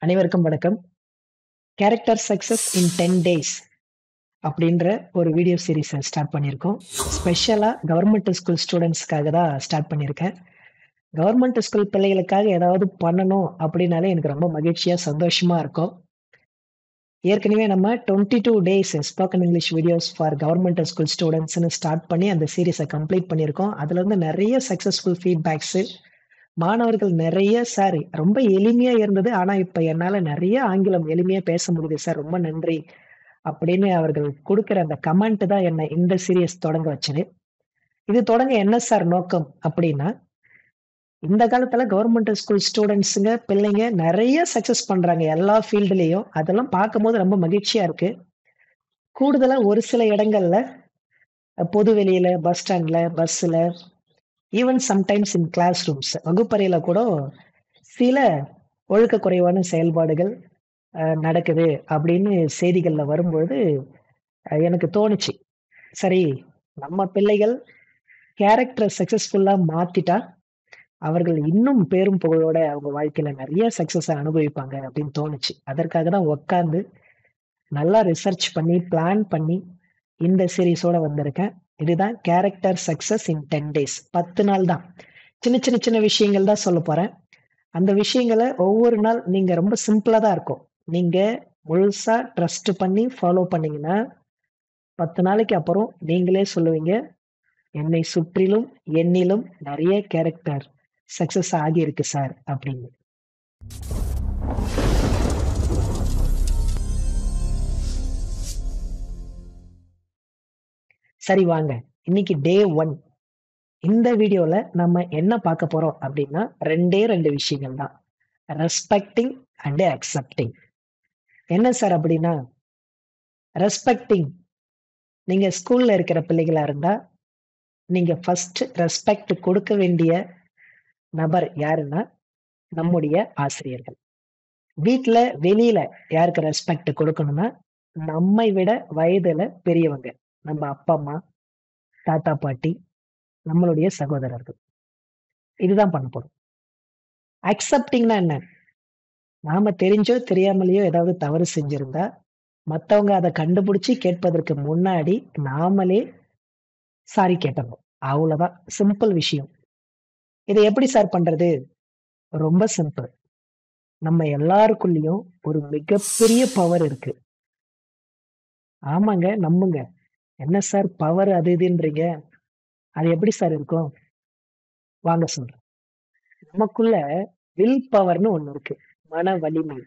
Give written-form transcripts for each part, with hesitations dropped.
அனைவருக்கும் வணக்கம். Character success இன் 10 days அப்படின்ற ஒரு வீடியோ சீரிஸை ஸ்டார்ட் பண்ணியிருக்கோம். ஸ்பெஷலாக கவர்மெண்ட் ஸ்கூல் ஸ்டூடெண்ட்ஸ்க்காக தான் ஸ்டார்ட் பண்ணியிருக்கேன். கவர்மெண்ட் ஸ்கூல் பிள்ளைகளுக்காக ஏதாவது பண்ணணும் அப்படின்னாலே எனக்கு ரொம்ப மகிழ்ச்சியாக சந்தோஷமாக இருக்கும். ஏற்கனவே நம்ம 22 days spoken English videos for government school ஸ்டூடெண்ட்ஸ்னு ஸ்டார்ட் பண்ணி அந்த சீரிஸை கம்ப்ளீட் பண்ணியிருக்கோம். அதுல இருந்து நிறைய சக்ஸஸ்ஃபுல் ஃபீட்பேக்ஸு, மாணவர்கள் நிறைய சார் ரொம்ப எளிமையா இருந்தது. ஆனா இப்ப என்னால நிறைய ஆங்கிலம் எளிமையா பேச முடியுது சார், ரொம்ப நன்றி அப்படின்னு அவர்கள் கொடுக்கிற அந்த கமெண்ட் தான் என்ன இந்த சீரியஸ் தொடங்க வச்சது. இது தொடங்க என்ன சார் நோக்கம் அப்படின்னா, இந்த காலத்துல கவர்மெண்ட் ஸ்கூல் ஸ்டூடெண்ட்ஸுங்க பிள்ளைங்க நிறைய சக்சஸ் பண்றாங்க எல்லா ஃபீல்டுலயும். அதெல்லாம் பார்க்கும்போது ரொம்ப மகிழ்ச்சியா இருக்கு. கூடுதலா ஒரு சில இடங்கள்ல பொது வெளியில, பஸ் ஸ்டாண்ட்ல, பஸ்ல, even sometimes in class rooms வகுப்பறையில கூட சில ஒழுக்க குறைவான செயல்பாடுகள் நடக்குது அப்படின்னு செய்திகள்ல வரும்பொழுது எனக்கு தோணுச்சு, சரி நம்ம பிள்ளைகள் கேரக்டரை சக்சஸ்ஃபுல்லா மாத்திட்டா அவர்கள் இன்னும் பேரும் புகழோட அவங்க வாழ்க்கையில நிறைய சக்சஸ் அனுபவிப்பாங்க அப்படின்னு தோணுச்சு. அதற்காக தான் உட்கார்ந்து நல்லா ரிசர்ச் பண்ணி பிளான் பண்ணி இந்த சீரீஸோட வந்திருக்கேன். இதுதான் கேரக்டர் சக்சஸ் இன் 10 டேஸ். 10 நாள் தான். சின்ன விஷயங்கள் தான் சொல்ல போறேன். அந்த விஷயங்களை ஒவ்வொரு நாள் நீங்க ரொம்ப சிம்பிளா தான் இருக்கும். நீங்க முழுசா ட்ரஸ்ட் பண்ணி ஃபாலோ பண்ணீங்கன்னா 10 நாளைக்கு அப்புறம் நீங்களே சொல்லுவீங்க, என்னை சுற்றிலும் என்னிலும் நிறைய கேரக்டர் சக்சஸ் ஆகி இருக்கு சார் அப்படின்னு. சரி வாங்க, இன்னைக்கு டே 1. இந்த வீடியோல நம்ம என்ன பார்க்க போறோம் அப்படின்னா, ரெண்டு விஷயங்கள் தான். Respecting and accepting. என்ன சார் அப்படின்னா, ரெஸ்பெக்டிங், நீங்க ஸ்கூல்ல இருக்கிற பிள்ளைகளா இருந்தா நீங்க ஃபர்ஸ்ட் ரெஸ்பெக்ட் கொடுக்க வேண்டிய நபர் யாருன்னா நம்முடைய ஆசிரியர்கள். வீட்ல வெளியில யாருக்கு ரெஸ்பெக்ட் கொடுக்கணும்னா நம்மை விட வயதுல பெரியவங்க, நம்ம அப்பா அம்மா, தாத்தா பாட்டி, நம்மளுடைய சகோதரர்கள். இதுதான் பண்ண போறோம். அக்செப்டிங்னா என்ன? நாம தெரிஞ்சோ தெரியாமலேயோ ஏதாவது தவறு செஞ்சிருந்தா மத்தவங்க அதை கண்டுபிடிச்சு கேட்பதற்கு முன்னாடி நாமளே சாரி கேட்டணும். அவ்வளவுதான், சிம்பிள் விஷயம். இதை எப்படி சார் பண்றது? ரொம்ப சிம்பிள். நம்ம எல்லாருக்குள்ளயும் ஒரு மிகப்பெரிய பவர் இருக்கு. ஆமாங்க, நம்புங்க. என்ன சார் பவர் அது இதுன்றீங்க? அது எப்படி சார் இருக்கும்? வாங்க சொல்றேன். நமக்குள்ள வில் பவர்னு ஒண்ணு இருக்கு, மன வலிமை.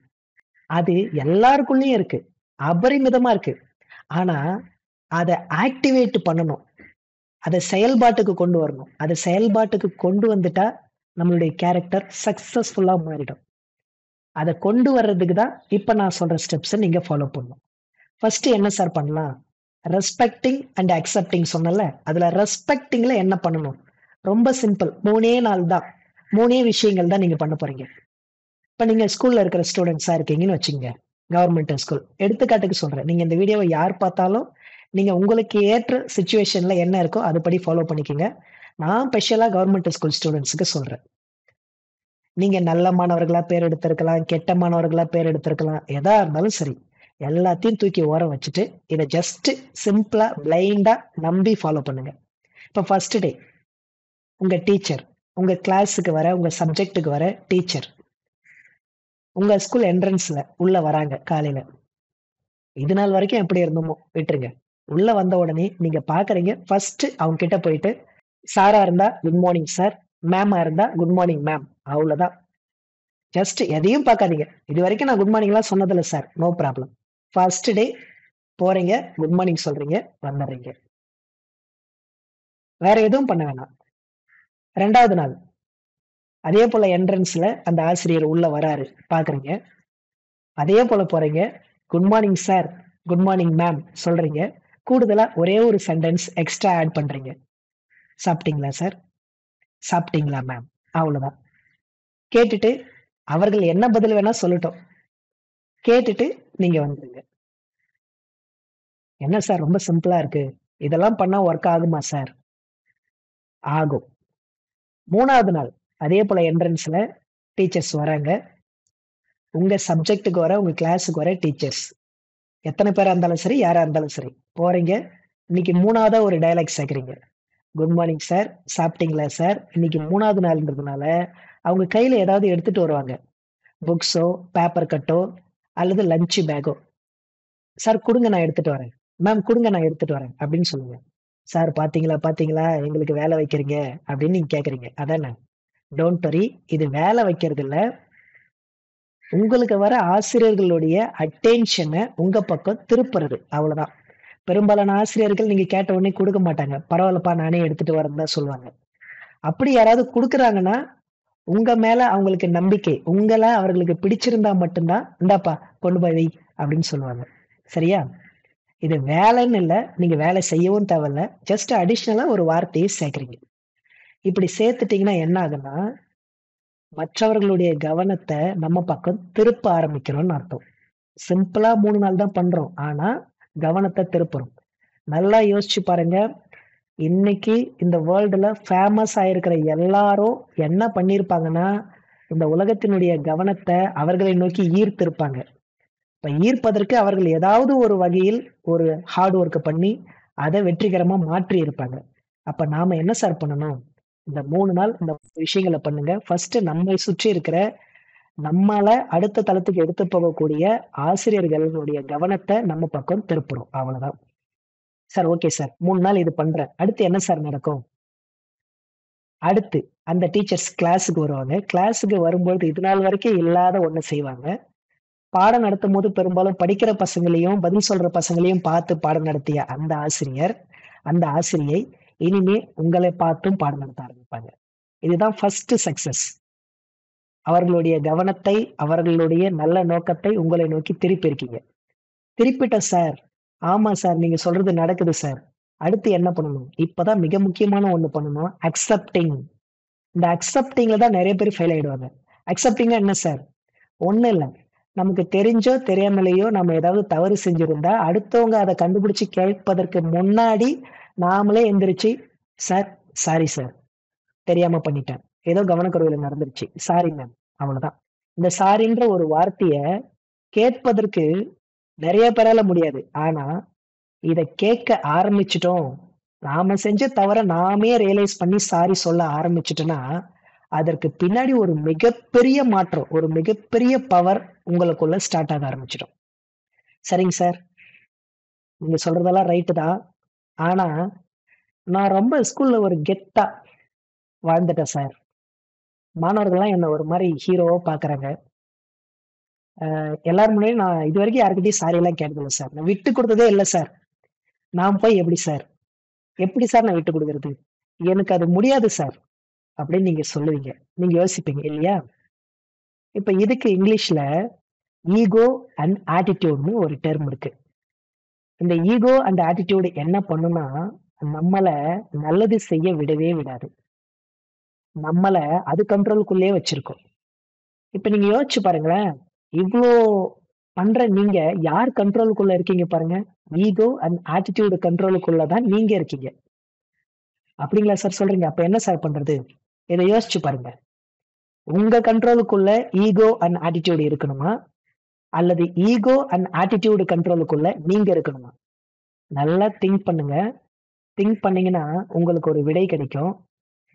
அது எல்லாருக்குள்ளயும் இருக்கு, அபரிமிதமா இருக்கு. ஆனா அதை ஆக்டிவேட் பண்ணணும், அதை செயல்பாட்டுக்கு கொண்டு வரணும். அதை செயல்பாட்டுக்கு கொண்டு வந்துட்டா நம்மளுடைய கேரக்டர் சக்சஸ்ஃபுல்லா மாறிடும். அதை கொண்டு வர்றதுக்கு தான் இப்ப நான் சொல்ற ஸ்டெப்ஸை நீங்க ஃபாலோ பண்ணணும். ஃபர்ஸ்ட் என்ன சார் பண்ணலாம்? ரெஸ்பெக்டிங் அண்ட் அக்செப்டிங் சொன்னல, அதுல ரெஸ்பெக்டிங்ல என்ன பண்ணணும்? ரொம்ப சிம்பிள். 3 நாள் தான், 3 விஷயங்கள் தான் நீங்க பண்ண போறீங்க. இப்ப நீங்க ஸ்கூல்ல இருக்கிற ஸ்டூடெண்ட்ஸா இருக்கீங்கன்னு வச்சுங்க, கவர்மெண்ட் ஸ்கூல் எடுத்துக்காட்டுக்கு சொல்றேன். நீங்க இந்த வீடியோவை யார் பார்த்தாலும் நீங்க உங்களுக்கு ஏற்ற சிச்சுவேஷன்ல என்ன இருக்கோ அதுபடி ஃபாலோ பண்ணிக்கோங்க. நான் ஸ்பெஷலா கவர்மெண்ட் ஸ்கூல் ஸ்டூடெண்ட்ஸுக்கு சொல்றேன். நீங்க நல்ல மாணவர்களா பேர் எடுத்திருக்கலாம், கெட்ட மாணவர்களா பேர் எடுத்திருக்கலாம், எதா இருந்தாலும் சரி, எல்லாத்தையும் தூக்கி ஓரம் வச்சுட்டு இதை ஜஸ்ட் சிம்பிளா பிளைண்டா நம்பி ஃபாலோ பண்ணுங்க. இப்ப ஃபர்ஸ்ட் டே உங்க டீச்சர், உங்க கிளாஸுக்கு வர, உங்க சப்ஜெக்டுக்கு வர டீச்சர் உங்க ஸ்கூல் என்ட்ரன்ஸ்ல உள்ள வராங்க காலையில. இது நாள் வரைக்கும் எப்படி இருந்தோமோ விட்டுருங்க. உள்ள வந்த உடனே நீங்க பாக்குறீங்க, ஃபர்ஸ்ட் அவங்க கிட்ட போயிட்டு சாரா இருந்தா குட் மார்னிங் சார், மேமா இருந்தா குட் மார்னிங் மேம், அவ்வளவுதான். ஜஸ்ட் எதையும் பார்க்காதீங்க. இது வரைக்கும் நான் குட் மார்னிங் எல்லாம் சொன்னதில்ல sir, no problem. First day போறீங்க, குட் மார்னிங் சொல்றீங்க, வந்துடுறீங்க. வேற எதுவும் பண்ண வேணாம். 2வது நாள் அதே போல என்ட்ரன்ஸ்ல அந்த ஆசிரியர் உள்ள வராரு, பாக்குறீங்க. அதே போல போறீங்க, good morning sir, good morning ma'am சொல்றீங்க. கூடுதலா ஒரே ஒரு சென்டென்ஸ் எக்ஸ்ட்ரா ஆட் பண்றீங்க. சாப்பிட்டீங்களா சார், சாப்பிட்டீங்களா மேம், அவ்வளவுதான். கேட்டுட்டு அவர்கள் என்ன பதில் வேணா சொல்லட்டும், கேட்டுட்டு நீங்க வந்துருங்க. என்ன சார் ரொம்ப சிம்பிளா இருக்கு. இதெல்லாம் பண்ணா ஒர்க் ஆகுமா சார்? ஆகும். 3வது நாள் அதே போல என்ட்ரன்ஸ்ல டீச்சர்ஸ் வராங்க. உங்க சப்ஜெக்ட்டுக்கு வர, உங்க கிளாஸ்க்கு வர டீச்சர்ஸ். எத்தன பேரா இருந்தாலும் சரி, யாரா இருந்தாலும் சரி. போறீங்க. இன்னைக்கு 3வதா ஒரு டயலாக் சேர்க்கிறீங்க. Good morning sir. சாப்பிட்டீங்களா சார்? இன்னைக்கு 3வது நாள்ன்றதுனால, அவங்க கையில ஏதாவது எடுத்துட்டு வருவாங்க. புக்ஸோ, பேப்பர் கட்டோ அல்லது லஞ்ச் பேக்கோ. சார் குடுங்க நான் எடுத்துட்டு வரேன். மேம் குடுங்க நான் எடுத்துட்டு வரேன். அப்படின்னு சொல்லுங்க. சார் பாத்தீங்களா, பாத்தீங்களா? எங்களுக்கு வேலை வைக்கிறீங்க அப்படின்னு நீங்க கேட்கறீங்க. அதானே? Don't worry. இது வேலை வைக்கிறது இல்ல. உங்களுக்கு வர ஆசிரியர்களுடைய அட்டென்ஷன உங்க பக்கம் திருப்புறது. அவ்வளவுதான். பெரும்பாலான ஆசிரியர்கள் நீங்க கேட்ட உடனே குடுக்க மாட்டாங்க. பரவாயில்லப்பா நானே எடுத்துட்டு வரேன்னு தான் சொல்லுவாங்க. அப்படி யாராவது குடுக்குறாங்கன்னா, உங்க மேல அவங்களுக்கு நம்பிக்கை. உங்கள அவர்களுக்கு பிடிச்சிருந்தா மட்டும் தான், "இந்தாப்பா கொண்டு போய் வை" அப்படின்னு சொல்லுவாங்க. சரியா? இது வேலைன்னு இல்ல. நீங்க வேலை செய்யவும் தேவையில்ல. ஜஸ்ட் அடிஷனலா ஒரு வார்த்தைய சேர்க்கிறீங்க. இப்படி சேர்த்துட்டீங்கன்னா என்ன ஆகும்னா, மற்றவர்களுடைய கவனத்த நம்ம பக்கம் திருப்ப ஆரம்பிக்கிறோம்னு அர்த்தம். சிம்பிளா 3 நாள் தான் பண்றோம். ஆனா, கவனத்த திருப்புறோம். நல்லா யோசிச்சு பாருங்க. இன்னைக்கு இந்த வேர்ல்டுல ஃபேமஸ் ஆயிருக்கிற எல்லாரும் என்ன பண்ணியிருப்பாங்கன்னா, இந்த உலகத்தினுடைய கவனத்த அவர்களை நோக்கி ஈர்த்திருப்பாங்க. இப்ப ஈர்ப்பதற்கு அவர்கள் ஏதாவது ஒரு வகையில் ஒரு ஹார்ட் ஒர்க் பண்ணி, அத வெற்றிகரமா மாற்றி இருப்பாங்க. அப்ப நாம என்ன சார் பண்ணணும்? இந்த 3 நாள் இந்த விஷயங்கள பண்ணுங்க. ஃபர்ஸ்ட் நம்மை சுற்றி இருக்கிற, நம்மள அடுத்த தளத்துக்கு எடுத்து போகக்கூடிய ஆசிரியர்களுடைய கவனத்த நம்ம பக்கம் திருப்புறோம். அவ்வளவுதான். Sir okay sir. 3 நாள் இது பண்றேன். அடுத்து என்ன சார் நடக்கும்? அடுத்து அந்த டீச்சர்ஸ் கிளாஸ்க்கு வருவாங்க. கிளாஸ்க்கு வரும்பொழுது இது நாள் வரைக்கும் இல்லாத ஒண்ண செய்வாங்க. பாடம் நடத்தும்போது பெரும்பாலும் படிக்கிற பசங்களையும், பதில் சொல்ற பசங்களையும் பார்த்து பாடம் நடத்திய அந்த ஆசிரியர், அந்த ஆசிரியை இனிமே உங்களை பார்த்தும் பாடம் நடத்த ஆரம்பிப்பாங்க. இதுதான் ஃபர்ஸ்ட் சக்சஸ். அவர்களுடைய கவனத்தை, அவர்களுடைய நல்ல நோக்கத்தை உங்களை நோக்கி திருப்பி இருக்கீங்க. திருப்பிட்டேன் சார். ஆமா சார். நீங்க சொல்றது நடக்குது சார். அடுத்து என்ன பண்ணணும்? இப்பதான் மிக முக்கியமான ஒண்ணு பண்ணணும். அக்செப்டிங். இந்த அக்செப்டிங்ல தான் நெறைய பேர் ஃபெயில் ஆயிடுவாங்க. அக்செப்டிங்னா என்ன சார்? ஒண்ணும் இல்ல. நமக்கு தெரிஞ்சோ, தெரியாமலேயோ நம்ம ஏதாவது தவறு செஞ்சிருந்தா, அடுத்தவங்க அத கண்டுபிடிச்சு கேட்பதற்கு முன்னாடி, நாமளே எந்திரிச்சு, "சார், சாரி சார். தெரியாம பண்ணிட்டேன். ஏதோ கவனக்குறைவுல நடந்துருச்சு. Sorry ma'am." அவ்வளவுதான். இந்த சாரின்ற ஒரு வார்த்தைய கேட்பதற்கு நெறைய பேரால முடியாது. ஆனா, இத கேட்க ஆரம்பிச்சுட்டோம். நாம செஞ்ச தவற நாமே ரியலைஸ் பண்ணி சாரி சொல்ல ஆரம்பிச்சுட்டோம்னா, அதற்கு பின்னாடி ஒரு மிகப்பெரிய மாற்றம், ஒரு மிகப்பெரிய பவர் உங்களுக்குள்ள ஸ்டார்ட் ஆக ஆரம்பிச்சுடும். சரிங்க சார். நீங்க சொல்றதெல்லாம் ரைட்டு தான். ஆனா, நான் ரொம்ப ஸ்கூல்ல ஒரு கெத்தா வாழ்ந்துட்டேன் சார். மாணவர்கள்லாம் என்ன ஒரு மாரி ஹீரோவா பார்க்குறாங்க. எல்லார் முன்னாடியும் நான் இதுவரைக்கும் யார்கிட்டயும் சாரிலாம் கேட்டதில்ல சார். நான் விட்டு குடுத்ததே இல்ல சார். நான் போய் எப்படி சார்? எப்படி சார் நான் விட்டு குடுக்குறது? எனக்கு அது முடியாது சார். அப்படின்னு நீங்க சொல்லுவீங்க. நீங்க யோசிப்பீங்க இல்லையா? இப்ப இதுக்கு இங்கிலீஷ்ல ஈகோ அண்ட் ஆட்டிட்யூட்ன்னு ஒரு டெர்ம் இருக்கு. இந்த ஈகோ அண்ட் ஆட்டிட்யூட் என்ன பண்ணும்னா, நம்மள நல்லது செய்ய விடவே விடாது. நம்மள அது கண்ட்ரோல்க்குள்ளேயே வச்சிருக்கும். இப்ப நீங்க யோசிச்சு பாருங்களேன். இவ்ளோ பண்ற நீங்க யார் கண்ட்ரோல்க்குள்ள இருக்கீங்க பாருங்க. ஈகோ அண்ட் ஆட்டிட்யூட் கண்ட்ரோலுக்குள்ள தான் நீங்க இருக்கீங்க. அப்படிங்களா சார் சொல்றீங்க? அப்ப என்ன சார் பண்றது? இத யோசிச்சு பாருங்க. உங்க கண்ட்ரோலுக்குள்ள ஈகோ அண்ட் ஆட்டிட்யூட் இருக்கணுமா? அல்லது ஈகோ அண்ட் ஆட்டிட்யூட் கண்ட்ரோலுக்குள்ள நீங்க இருக்கணுமா? நல்லா திங்க் பண்ணுங்க. திங்க் பண்ணீங்கன்னா, உங்களுக்கு ஒரு விடை கிடைக்கும்.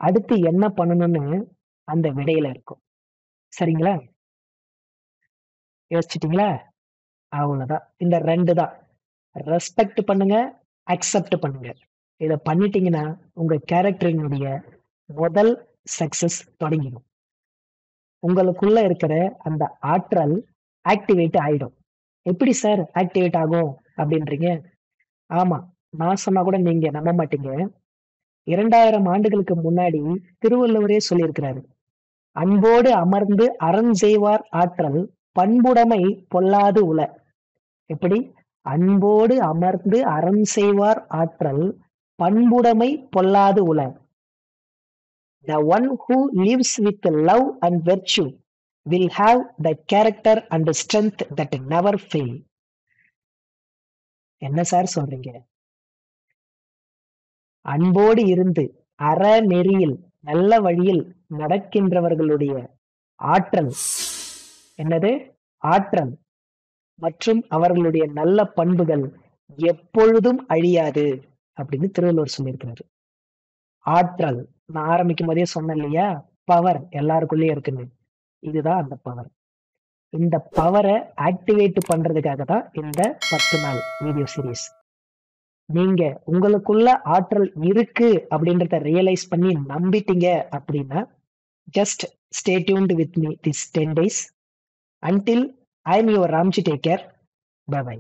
அடுத்து என்ன பண்ணணும்னு அந்த விடையில இருக்கும். சரிங்களா? யோசிச்சுட்டீங்களா? அவ்வளோதான். இந்த 2 தான். ரெஸ்பெக்ட் பண்ணுங்க, அக்செப்ட் பண்ணுங்க. இத பண்ணிட்டீங்கன்னா, உங்க கேரக்டரினுடைய முதல் சக்சஸ் தொடங்கிடும். உங்களுக்குள்ள இருக்கிற அந்த ஆற்றல் ஆக்டிவேட் ஆயிடும். எப்படி சார் ஆக்டிவேட் ஆகும் அப்படின்றீங்க? ஆமா. நான் சொன்னா கூட நீங்க நம்ப மாட்டீங்க. 2000 ஆண்டுகளுக்கு முன்னாடி திருவள்ளுவரே சொல்லியிருக்கிறாரு. "அன்போடு அமர்ந்து அறம் செய்வார் ஆற்றல், பண்புடைமை பொல்லாது உள." எப்படி? "அன்போடு அமர்ந்து அறம் செய்வார் ஆற்றல், பண்புடைமை பொல்லாது உள." The one who lives with love and virtue will have the character and strength that never fail. என்ன சார் சொல்றீங்க? அன்போடு இருந்து அறநெறியில் நல்ல வழியில் நடக்கின்றவர்களுடைய ஆற்றல் என்னது? ஆற்றல் மற்றும் அவர்களுடைய நல்ல பண்புகள் எப்பொழுதும் அழியாது அப்படின்னு திருவள்ளுவர் சொல்லியிருக்கிறாரு. ஆற்றல் நான் ஆரம்பிக்கும் போதே சொன்னேன் இல்லையா? பவர் எல்லாருக்குள்ளேயும் இருக்குன்னு. இதுதான் அந்த பவர். இந்த பவரை ஆக்டிவேட் பண்றதுக்காக தான் இந்த 10 நாள் வீடியோ சீரிஸ். நீங்க உங்களுக்குள்ள ஆற்றல் இருக்கு அப்படின்றத ரியலைஸ் பண்ணி நம்பிட்டீங்க அப்படின்னா just stay tuned with me this 10 days. Until I am your Ramji, take care. Bye by.